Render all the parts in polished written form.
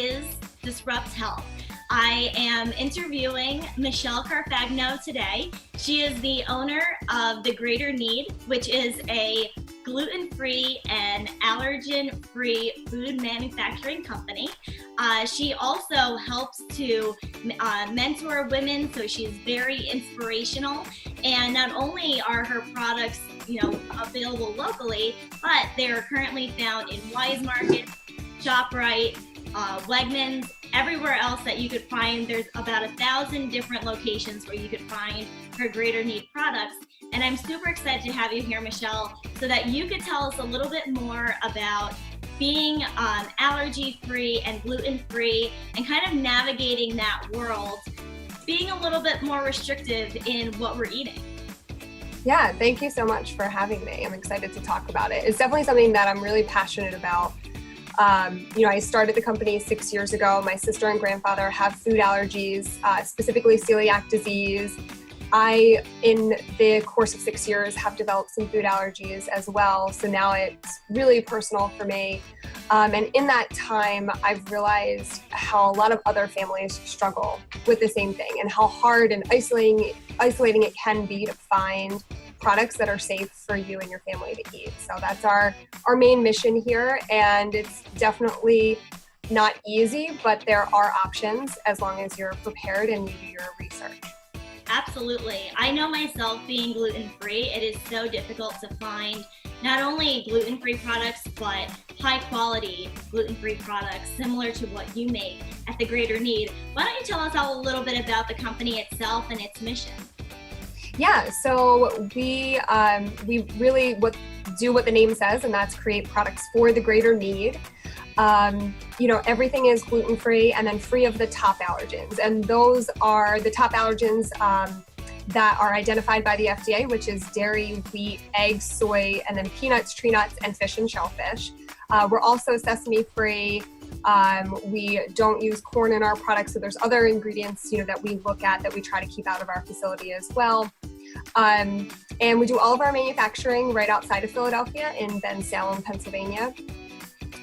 is DisruptHealth. I am interviewing Michelle Carfagno today. She is the owner of the Greater Knead, which is a gluten-free and allergen-free food manufacturing company. She also helps to mentor women, so she's very inspirational. And not only are her products, available locally, but they are currently found in Wise Market, ShopRite, Wegmans, everywhere else that you could find. There's about 1,000 different locations where you could find her Greater Knead products. And I'm super excited to have you here, Michelle, so that you could tell us a little bit more about being allergy-free and gluten-free and kind of navigating that world, being a little bit more restrictive in what we're eating. Yeah, thank you so much for having me. I'm excited to talk about it. It's definitely something that I'm really passionate about. I started the company 6 years ago. My sister and grandfather have food allergies, specifically celiac disease. I, in the course of 6 years, have developed some food allergies as well. So now it's really personal for me. And in that time, I've realized how a lot of other families struggle with the same thing and how hard and isolating it can be to find products that are safe for you and your family to eat. So that's our main mission here. And it's definitely not easy, but there are options as long as you're prepared and you do your research. Absolutely. I know myself, being gluten-free, it is so difficult to find not only gluten-free products, but high-quality gluten-free products similar to what you make at the Greater Knead. Why don't you tell us all a little bit about the company itself and its mission? Yeah, so we really do what the name says, and that's create products for the Greater Knead. Everything is gluten-free and then free of the top allergens. And those are the top allergens that are identified by the FDA, which is dairy, wheat, eggs, soy, and then peanuts, tree nuts, and fish and shellfish. We're also sesame-free. We don't use corn in our products, so there's other ingredients, that we look at that we try to keep out of our facility as well. And we do all of our manufacturing right outside of Philadelphia in Bensalem, Pennsylvania.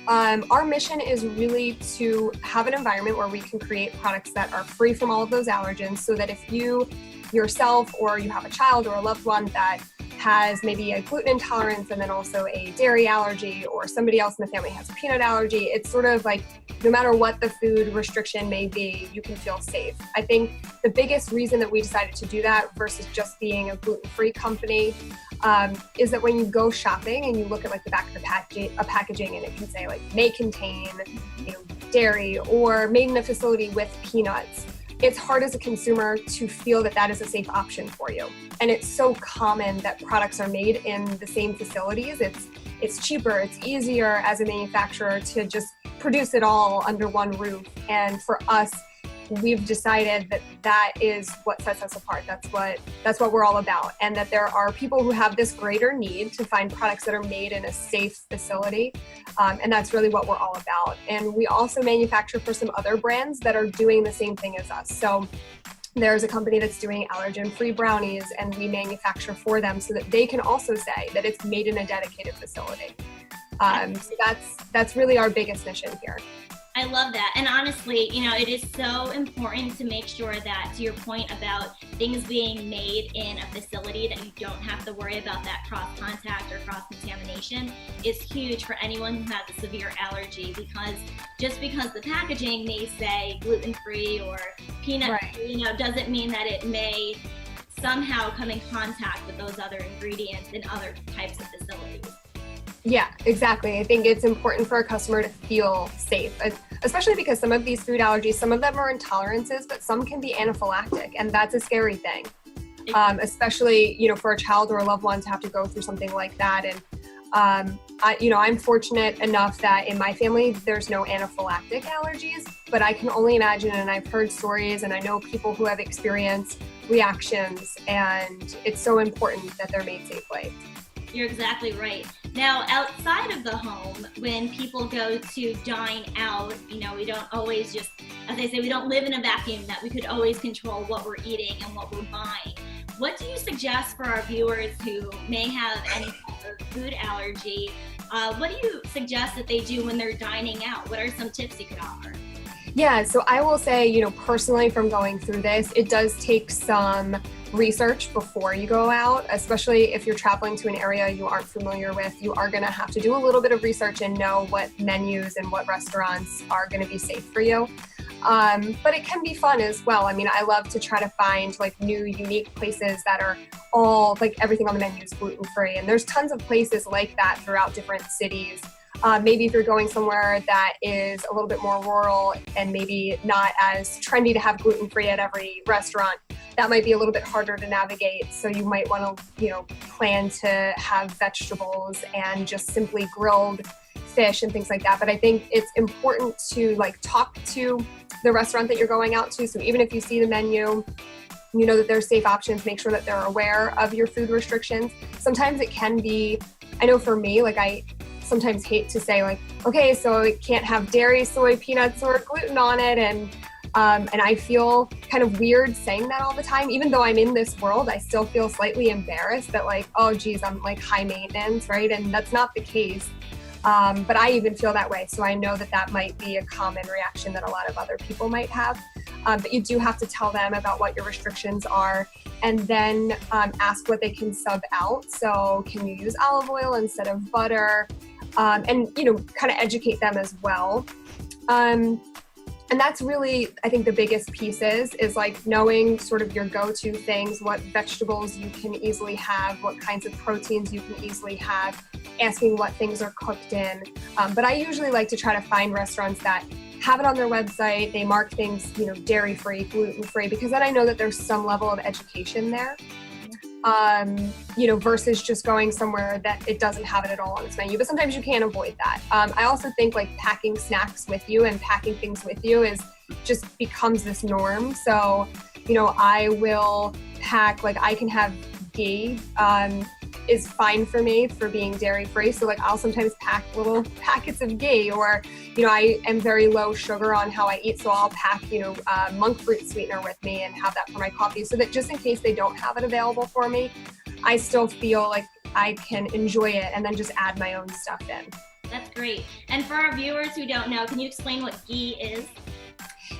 Our mission is really to have an environment where we can create products that are free from all of those allergens, so that if you yourself or you have a child or a loved one that has maybe a gluten intolerance and then also a dairy allergy, or somebody else in the family has a peanut allergy, it's sort of like no matter what the food restriction may be, you can feel safe. I think the biggest reason that we decided to do that versus just being a gluten-free company is that when you go shopping and you look at like the back of the packaging and it can say like may contain dairy or made in a facility with peanuts, it's hard as a consumer to feel that that is a safe option for you. And it's so common that products are made in the same facilities. It's cheaper, it's easier as a manufacturer to just produce it all under one roof. And for us, we've decided that that is what sets us apart. That's what we're all about. And that there are people who have this greater need to find products that are made in a safe facility. And that's really what we're all about. And we also manufacture for some other brands that are doing the same thing as us. So there's a company that's doing allergen-free brownies, and we manufacture for them so that they can also say that it's made in a dedicated facility. So that's really our biggest mission here. I love that. And honestly, it is so important to make sure that, to your point about things being made in a facility, that you don't have to worry about that cross-contact or cross-contamination is huge for anyone who has a severe allergy, because just because the packaging may say gluten-free or peanut-free, doesn't mean that it may somehow come in contact with those other ingredients in other types of facilities. Yeah, exactly. I think it's important for a customer to feel safe, especially because some of these food allergies, some of them are intolerances, but some can be anaphylactic, and that's a scary thing. Especially, for a child or a loved one to have to go through something like that. And, I'm fortunate enough that in my family, there's no anaphylactic allergies, but I can only imagine, and I've heard stories, and I know people who have experienced reactions, and it's so important that they're made safely. You're exactly right. Now, outside of the home, when people go to dine out, we don't always just, as I say, we don't live in a vacuum that we could always control what we're eating and what we're buying. What do you suggest for our viewers who may have any type of food allergy? What do you suggest that they do when they're dining out? What are some tips you could offer? Yeah, so I will say, personally from going through this, it does take some research before you go out, especially if you're traveling to an area you aren't familiar with. You are going to have to do a little bit of research and know what menus and what restaurants are going to be safe for you. But it can be fun as well. I mean, I love to try to find like new, unique places that are all like everything on the menu is gluten-free. And there's tons of places like that throughout different cities. Maybe if you're going somewhere that is a little bit more rural and maybe not as trendy to have gluten-free at every restaurant, that might be a little bit harder to navigate. So you might want to, plan to have vegetables and just simply grilled fish and things like that. But I think it's important to like talk to the restaurant that you're going out to. So even if you see the menu, you know that there's safe options, make sure that they're aware of your food restrictions. Sometimes it can be, I know for me, like I sometimes hate to say like, okay, so it can't have dairy, soy, peanuts, or gluten on it. And I feel kind of weird saying that all the time. Even though I'm in this world, I still feel slightly embarrassed that like, oh geez, I'm like high maintenance, right? And that's not the case. But I even feel that way. So I know that that might be a common reaction that a lot of other people might have. But you do have to tell them about what your restrictions are and then ask what they can sub out. So can you use olive oil instead of butter? And, kind of educate them as well. And that's really, I think, the biggest pieces is like knowing sort of your go-to things, what vegetables you can easily have, what kinds of proteins you can easily have, asking what things are cooked in. But I usually like to try to find restaurants that have it on their website. They mark things, dairy-free, gluten-free, because then I know that there's some level of education there. Versus just going somewhere that it doesn't have it at all on its menu. But sometimes you can't avoid that. I also think like packing snacks with you and packing things with you just becomes this norm. So, I will pack, like I can have ghee, is fine for me for being dairy free. So like I'll sometimes pack little packets of ghee or, I am very low sugar on how I eat. So I'll pack, monk fruit sweetener with me and have that for my coffee so that just in case they don't have it available for me, I still feel like I can enjoy it and then just add my own stuff in. That's great. And for our viewers who don't know, can you explain what ghee is?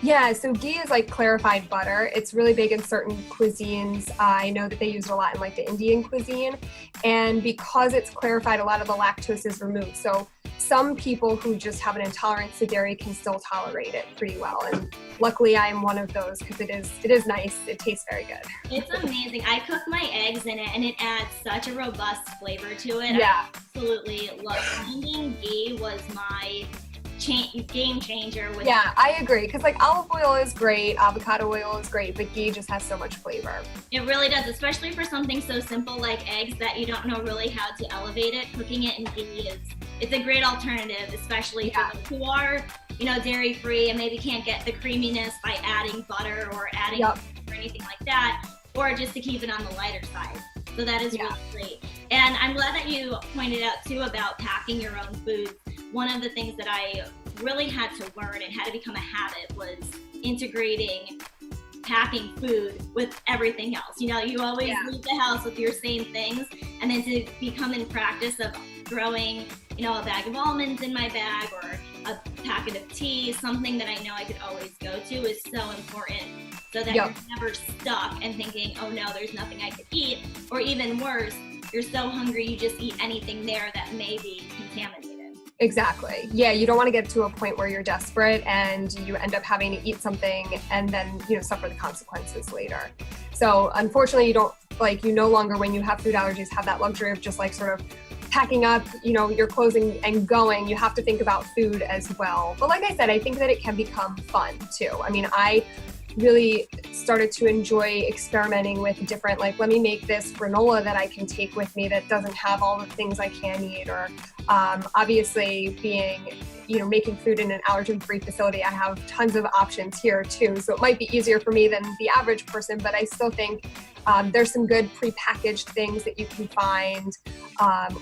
Yeah, so ghee is like clarified butter. It's really big in certain cuisines. I know that they use it a lot in like the Indian cuisine. And because it's clarified, a lot of the lactose is removed. So some people who just have an intolerance to dairy can still tolerate it pretty well. And luckily I'm one of those because it is nice. It tastes very good. It's amazing. I cook my eggs in it and it adds such a robust flavor to it. Yeah. I absolutely love it. Finding ghee was my game changer. Yeah, I agree. Because like olive oil is great, avocado oil is great, but ghee just has so much flavor. It really does, especially for something so simple like eggs that you don't know really how to elevate it. Cooking it in ghee it's a great alternative, especially for those who are, dairy free and maybe can't get the creaminess by adding butter or adding or anything like that, or just to keep it on the lighter side. So that is really great. And I'm glad that you pointed out too about packing your own foods. One of the things that I really had to learn and had to become a habit was integrating packing food with everything else. You always leave the house with your same things, and then to become in practice of throwing, a bag of almonds in my bag or a packet of tea, something that I know I could always go to is so important. So that you're never stuck and thinking, oh no, there's nothing I could eat, or even worse, you're so hungry you just eat anything there that may be contaminated. Exactly. Yeah, you don't want to get to a point where you're desperate and you end up having to eat something and then, suffer the consequences later. So unfortunately, you no longer, when you have food allergies, have that luxury of just like sort of packing up, your clothing and going. You have to think about food as well. But like I said, I think that it can become fun too. I mean, I really started to enjoy experimenting with different, like, let me make this granola that I can take with me that doesn't have all the things I can eat, or obviously being, making food in an allergen-free facility, I have tons of options here too. So it might be easier for me than the average person, but I still think there's some good prepackaged things that you can find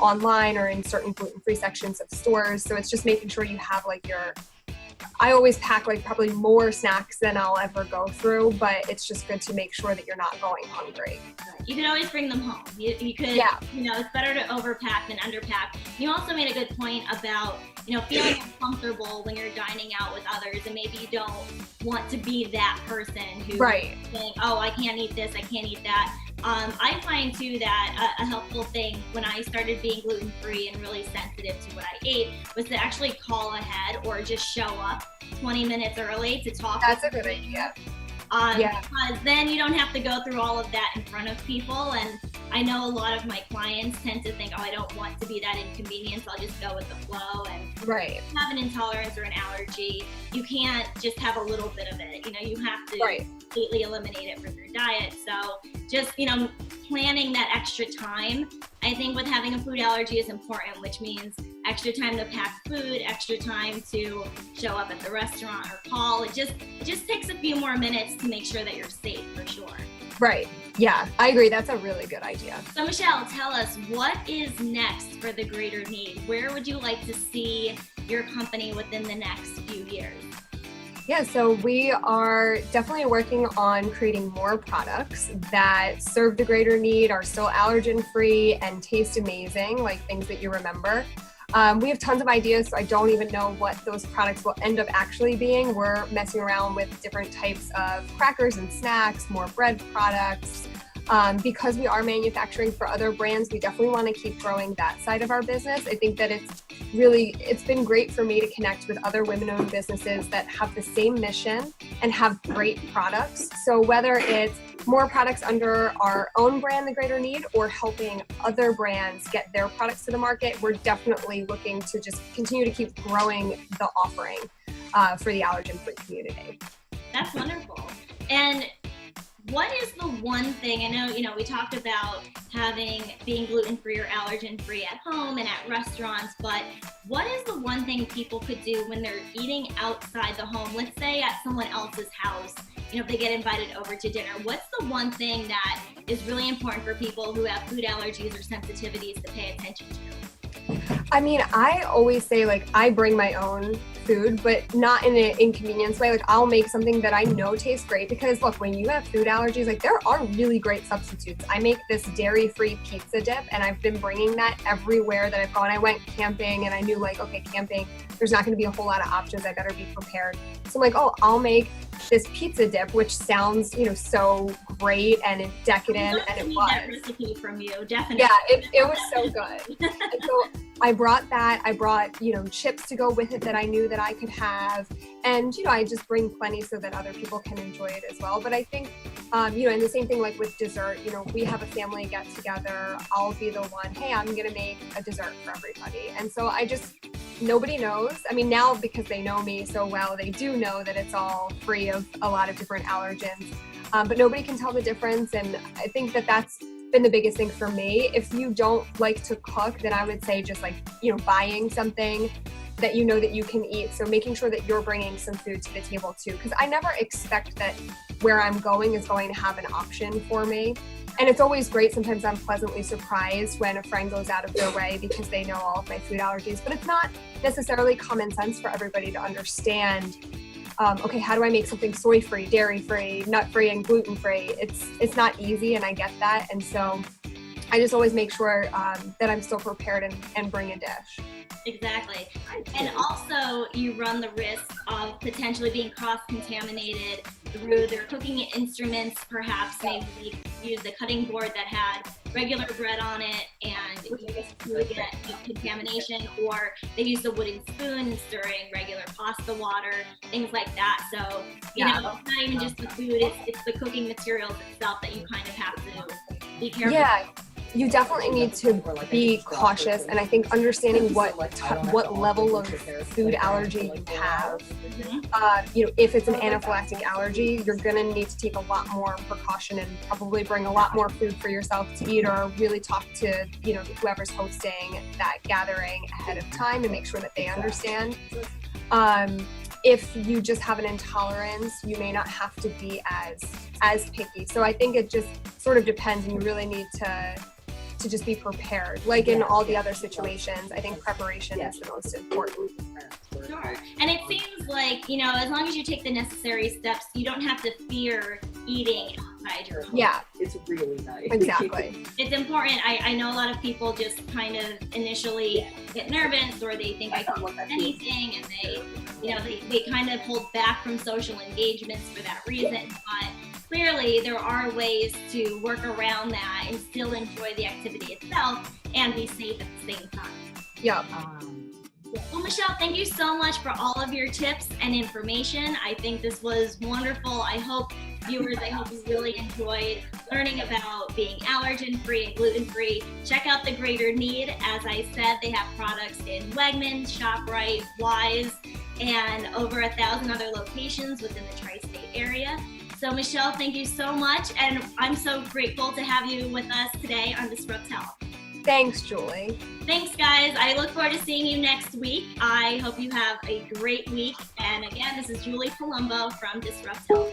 online or in certain gluten-free sections of stores. So it's just making sure you have like your I always pack like probably more snacks than I'll ever go through, but it's just good to make sure that you're not going hungry. You can always bring them home. You could, it's better to overpack than underpack. You also made a good point about, feeling uncomfortable when you're dining out with others, and maybe you don't want to be that person who saying, oh, I can't eat this, I can't eat that. I find too that a helpful thing when I started being gluten-free and really sensitive to what I ate was to actually call ahead or just show up 20 minutes early to talk. That's a good idea. Because then you don't have to go through all of that in front of people. And I know a lot of my clients tend to think, oh, I don't want to be that inconvenience, I'll just go with the flow. And if you have an intolerance or an allergy, you can't just have a little bit of it. You have to completely eliminate it from your diet. So just, planning that extra time, I think with having a food allergy is important, which means extra time to pack food, extra time to show up at the restaurant or call. It just takes a few more minutes to make sure that you're safe for sure. Right. Yeah, I agree. That's a really good idea. So Michelle, tell us, what is next for the Greater Knead? Where would you like to see your company within the next few years? Yeah, so we are definitely working on creating more products that serve the Greater Knead, are still allergen-free and taste amazing, like things that you remember. We have tons of ideas, so I don't even know what those products will end up actually being. We're messing around with different types of crackers and snacks, more bread products. Because we are manufacturing for other brands, we definitely want to keep growing that side of our business. I think that it's been great for me to connect with other women-owned businesses that have the same mission and have great products. So whether it's more products under our own brand, The Greater Knead, or helping other brands get their products to the market, we're definitely looking to just continue to keep growing the offering for the allergen-free community. That's wonderful. And what is the one thing, I know, we talked about being gluten-free or allergen-free at home and at restaurants, but what is the one thing people could do when they're eating outside the home? Let's say at someone else's house, if they get invited over to dinner, what's the one thing that is really important for people who have food allergies or sensitivities to pay attention to? I mean, I always say, I bring my own food, but not in an inconvenience way. I'll make something that I know tastes great, because look, when you have food allergies, there are really great substitutes. I make this dairy-free pizza dip, and I've been bringing that everywhere that I've gone. I went camping and I knew okay, camping, there's not going to be a whole lot of options. I better be prepared. So I'm oh, I'll make this pizza dip, which sounds, so great and decadent, and it was. That recipe from you, definitely. Yeah, it was so good. And so I brought that. I brought, chips to go with it that I knew that I could have, and I just bring plenty so that other people can enjoy it as well. But I think, and the same thing with dessert. We have a family get together. I'll be the one. Hey, I'm gonna make a dessert for everybody, and so nobody knows. I mean, now because they know me so well, they do know that it's all free of a lot of different allergens, but nobody can tell the difference. And I think that that's been the biggest thing for me. If you don't like to cook, then I would say just buying something that that you can eat. So making sure that you're bringing some food to the table too, because I never expect that where I'm going is going to have an option for me. And it's always great. Sometimes I'm pleasantly surprised when a friend goes out of their way because they know all of my food allergies, but it's not necessarily common sense for everybody to understand, okay, how do I make something soy-free, dairy-free, nut-free, and gluten-free? It's not easy, and I get that. And so I just always make sure that I'm still prepared and bring a dish. Exactly. And also you run the risk of potentially being cross-contaminated through their cooking instruments. Perhaps maybe they use the cutting board that had regular bread on it and you get contamination, or they use the wooden spoon stirring regular pasta water, things like that. So, it's not even just the food, it's the cooking materials itself that you kind of have to be careful. Yeah. You definitely need to be cautious, and I think understanding what level of food allergy you have. If it's an anaphylactic allergy, you're gonna need to take a lot more precaution and probably bring a lot more food for yourself to eat, or really talk to whoever's hosting that gathering ahead of time and make sure that they understand. If you just have an intolerance, you may not have to be as picky. So I think it just sort of depends, and you really need to to just be prepared. Like in all the other situations, I think preparation is the most important. Sure. And it seems like, you know, as long as you take the necessary steps, you don't have to fear eating outside your home. Yeah. It's really nice. Exactly. It's important. I know a lot of people just kind of initially get nervous, or they think I can't eat anything, and they kind of hold back from social engagements for that reason. But clearly there are ways to work around that and still enjoy the activity itself and be safe at the same time. Yeah. Well, Michelle, thank you so much for all of your tips and information. I think this was wonderful. I hope you really enjoyed learning about being allergen-free and gluten-free. Check out the Greater Knead. As I said, they have products in Wegmans, ShopRite, Wise, and over 1,000 other locations within the tri-state area. So Michelle, thank you so much. And I'm so grateful to have you with us today on DisruptHealth. Thanks, Julie. Thanks, guys. I look forward to seeing you next week. I hope you have a great week. And again, this is Julie Palumbo from DisruptHealth.